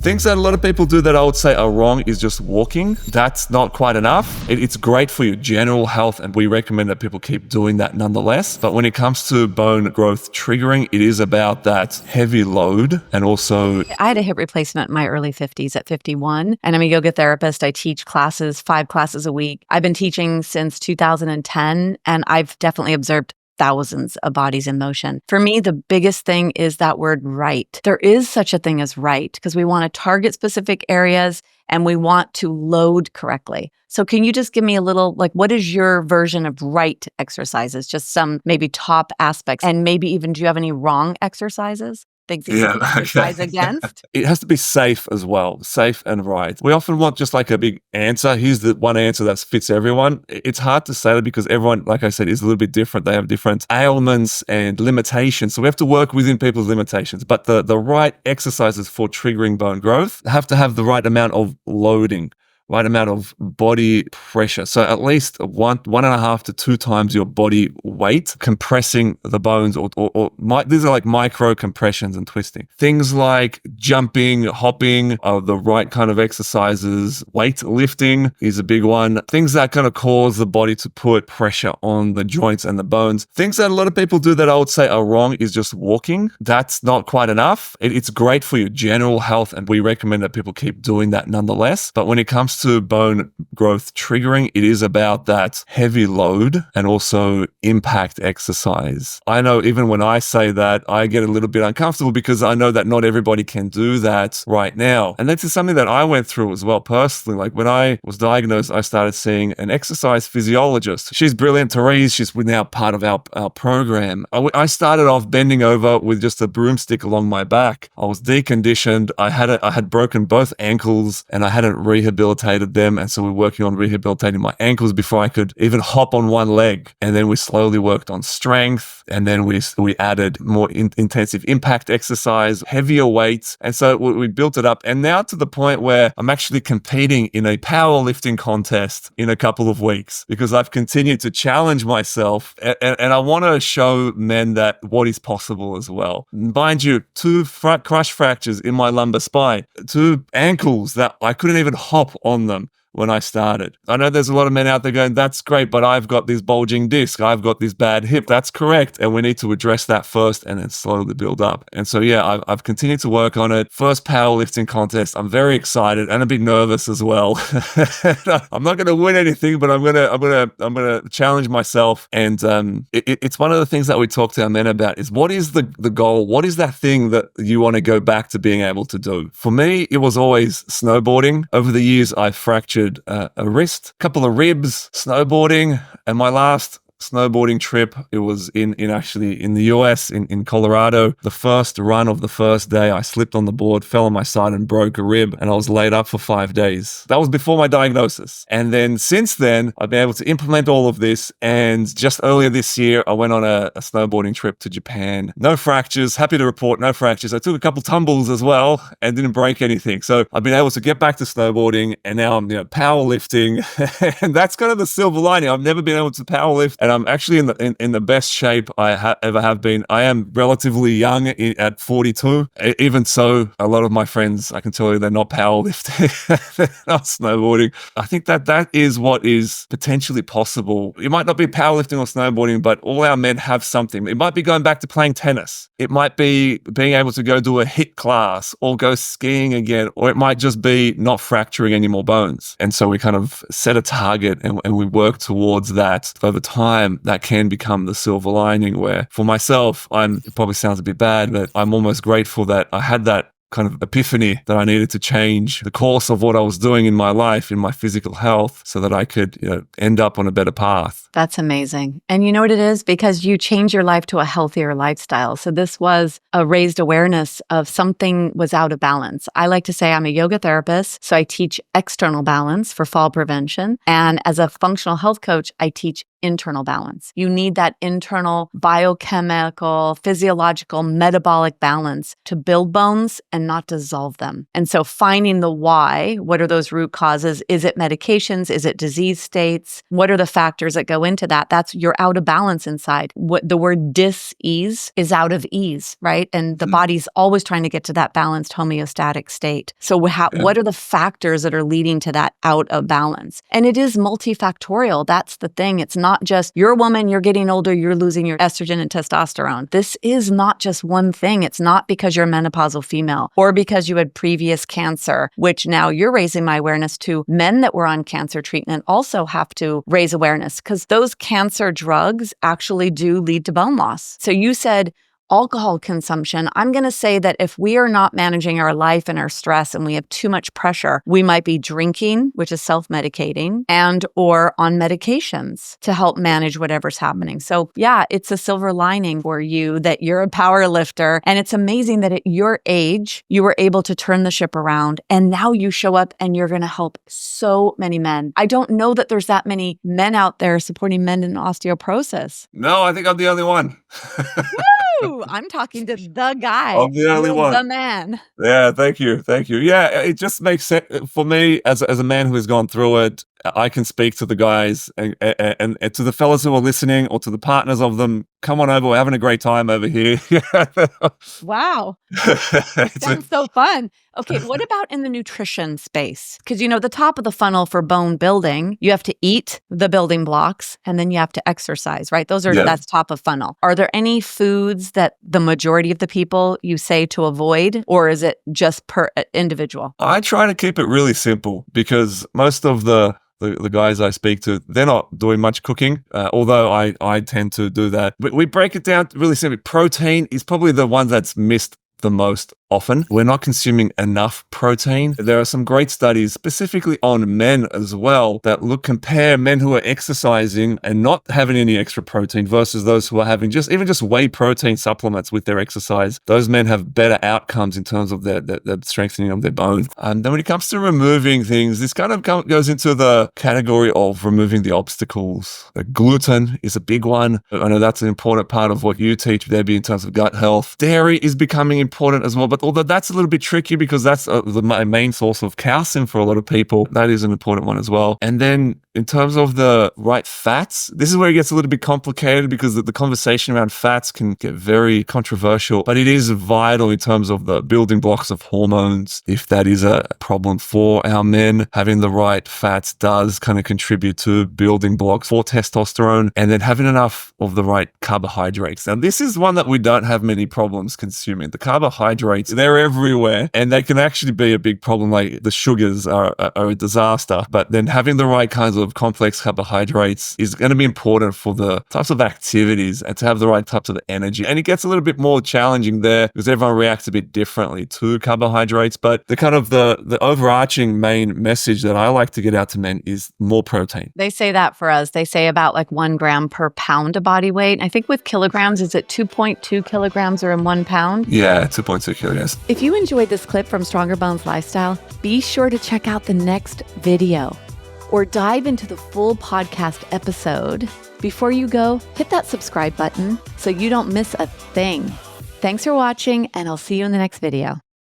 Things that a lot of people do that I would say are wrong is just walking. That's not quite enough. It's great for your general health, and we recommend that people keep doing that nonetheless. But when it comes to bone growth triggering, it is about that heavy load. And also, I had a hip replacement in my early 50s at 51, and I'm a yoga therapist. I teach classes, 5 classes a week. I've been teaching since 2010, and I've definitely observed thousands of bodies in motion. For me, the biggest thing is that word right. There is such a thing as right because we want to target specific areas and we want to load correctly. So can you just give me a little, what is your version of right exercises? Just some maybe top aspects, and maybe even, do you have any wrong exercises? Things that you exercise against? It has to be safe as well, safe and right. We often want just like a big answer. Here's the one answer that fits everyone. It's hard to say that because everyone, like I said, is a little bit different. They have different ailments and limitations. So we have to work within people's limitations. But the right exercises for triggering bone growth have to have the right amount of loading, right amount of body pressure. So at least 1.5 to 2 times your body weight, compressing the bones, these are like micro compressions and twisting. Things like jumping, hopping are the right kind of exercises. Weight lifting is a big one. Things that kind of cause the body to put pressure on the joints and the bones. Things that a lot of people do that I would say are wrong is just walking. That's not quite enough. It's great for your general health, and we recommend that people keep doing that nonetheless. But when it comes to bone growth triggering, it is about that heavy load and also impact exercise. I know even when I say that, I get a little bit uncomfortable because I know that not everybody can do that right now. And this is something that I went through as well personally. Like when I was diagnosed, I started seeing an exercise physiologist. She's brilliant, Therese. She's now part of our program. I started off bending over with just a broomstick along my back. I was deconditioned. I had broken both ankles and I hadn't rehabilitated them, and so we're working on rehabilitating my ankles before I could even hop on one leg. And then we slowly worked on strength, and then we added more intensive impact exercise, heavier weights, and so we built it up. And now to the point where I'm actually competing in a powerlifting contest in a couple of weeks because I've continued to challenge myself, and I want to show men that what is possible as well. Mind you, 2 crush fractures in my lumbar spine, 2 ankles that I couldn't even hop on them when I started. I know there's a lot of men out there going, that's great, but I've got this bulging disc, I've got this bad hip. That's correct. And we need to address that first and then slowly build up. And so, yeah, I've continued to work on it. First powerlifting contest. I'm very excited and a bit nervous as well. I'm not going to win anything, but I'm going to challenge myself. And it's one of the things that we talk to our men about is what is the goal? What is that thing that you want to go back to being able to do? For me, it was always snowboarding. Over the years, I fractured a wrist, a couple of ribs, snowboarding, and my last snowboarding trip, it was in the US, in Colorado. The first run of the first day, I slipped on the board, fell on my side and broke a rib, and I was laid up for 5 days. That was before my diagnosis. And then since then, I've been able to implement all of this, and just earlier this year, I went on a snowboarding trip to Japan. No fractures, happy to report, no fractures. I took a couple tumbles as well and didn't break anything. So I've been able to get back to snowboarding, and now I'm powerlifting, and that's kind of the silver lining. I've never been able to powerlift, and I'm actually in the best shape I ever have been. I am relatively young at 42. Even so, a lot of my friends, I can tell you, they're not powerlifting, they're not snowboarding. I think that is what is potentially possible. It might not be powerlifting or snowboarding, but all our men have something. It might be going back to playing tennis. It might be being able to go do a HIIT class or go skiing again, or it might just be not fracturing any more bones. And so we kind of set a target and we work towards that. Over time, that can become the silver lining where, for myself, it probably sounds a bit bad, but I'm almost grateful that I had that kind of epiphany that I needed to change the course of what I was doing in my life, in my physical health, so that I could end up on a better path. That's amazing. And you know what it is? Because you changed your life to a healthier lifestyle. So this was a raised awareness of something was out of balance. I like to say I'm a yoga therapist, so I teach external balance for fall prevention. And as a functional health coach, I teach internal balance. You need that internal biochemical, physiological, metabolic balance to build bones and not dissolve them. And so finding the why, what are those root causes? Is it medications? Is it disease states? What are the factors that go into that? That's you're out of balance inside. What the word dis-ease is out of ease, right? And the body's always trying to get to that balanced homeostatic state. So what are the factors that are leading to that out of balance? And it is multifactorial. That's the thing. It's not just you're a woman, you're getting older, you're losing your estrogen and testosterone. This is not just one thing. It's not because you're a menopausal female or because you had previous cancer, which now you're raising my awareness to. Men that were on cancer treatment also have to raise awareness because those cancer drugs actually do lead to bone loss. So you said alcohol consumption. I'm going to say that if we are not managing our life and our stress and we have too much pressure, we might be drinking, which is self-medicating, and or on medications to help manage whatever's happening. So yeah, it's a silver lining for you that you're a power lifter. And it's amazing that at your age, you were able to turn the ship around. And now you show up and you're going to help so many men. I don't know that there's that many men out there supporting men in osteoporosis. No, I think I'm the only one. Woo! I'm talking to the guy. I'm the only You're one. the man. Yeah, thank you. Thank you. Yeah, it just makes sense for me as a man who has gone through it. I can speak to the guys and to the fellas who are listening or to the partners of them. Come on over. We're having a great time over here. Wow. Sounds so fun. Okay, what about in the nutrition space? Because, the top of the funnel for bone building, you have to eat the building blocks and then you have to exercise, right? That's top of funnel. Are there any foods that the majority of the people you say to avoid, or is it just per individual? I try to keep it really simple because most of the guys I speak to, they're not doing much cooking, although I tend to do that. But we break it down really simply. Protein is probably the one that's missed the most often. We're not consuming enough protein. There are some great studies specifically on men as well that compare men who are exercising and not having any extra protein versus those who are having just whey protein supplements with their exercise. Those men have better outcomes in terms of the strengthening of their bone. And then when it comes to removing things, this kind of goes into the category of removing the obstacles. Gluten is a big one. I know that's an important part of what you teach, Debbie, in terms of gut health. Dairy is becoming important as well, but although that's a little bit tricky because that's the main source of calcium for a lot of people, that is an important one as well. And then in terms of the right fats, this is where it gets a little bit complicated because the conversation around fats can get very controversial, but it is vital in terms of the building blocks of hormones. If that is a problem for our men, having the right fats does kind of contribute to building blocks for testosterone, and then having enough of the right carbohydrates. Now, this is one that we don't have many problems consuming. The carbohydrates, they're everywhere, and they can actually be a big problem. Like the sugars are a disaster, but then having the right kinds of complex carbohydrates is going to be important for the types of activities and to have the right types of energy. And it gets a little bit more challenging there because everyone reacts a bit differently to carbohydrates. But the kind of the overarching main message that I like to get out to men is more protein. They say that for us. They say about like 1 gram per pound of body weight. I think with kilograms, is it 2.2 kilograms or in 1 pound? Yeah, 2.2 kilograms. If you enjoyed this clip from Stronger Bones Lifestyle, be sure to check out the next video or dive into the full podcast episode. Before you go, hit that subscribe button so you don't miss a thing. Thanks for watching, and I'll see you in the next video.